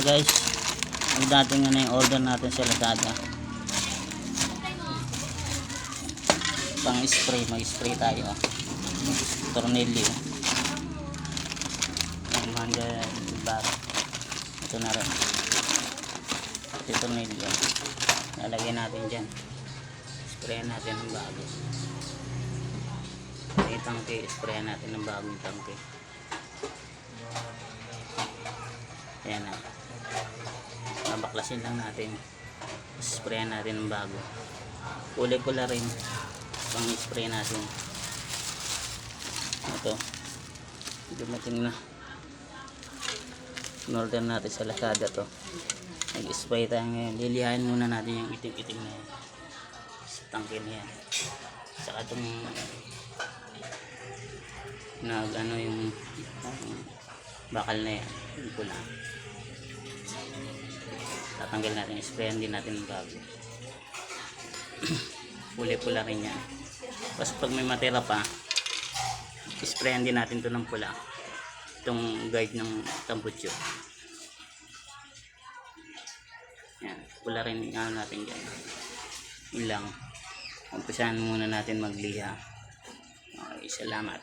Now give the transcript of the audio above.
guys, magdating na yung order natin sa Lazada. Pang spray, mag-spray tayo. Tornilyo. Ang handa bar. Ito na rin. Ito tornilyo. Lalagyan natin dyan. Sprayan natin ng bago. Yung tangke, sprayan natin ng bagong tangke. Ayan na. Babaklasin lang natin. Sprayan natin ng bago. Kulay pula rin. Pang spray natin. Ito. Dumating na. In-order natin sa Lazada to. Nag-spray tayo ngayon. Lilihain muna natin yung itim-itim na yan. Sa tangke na yan. Saka itong yung bakal na yan. Yung pula. Tatanggal natin. Sprayan din natin ng bago. Kulay pula rin yan. Tapos pag may matira pa, sprayan din natin to ng pula. Itong guide ng tambutso. Yan. Pula rin yung natin dyan. Yun lang. Umpisahan muna natin magliha. Okay, salamat.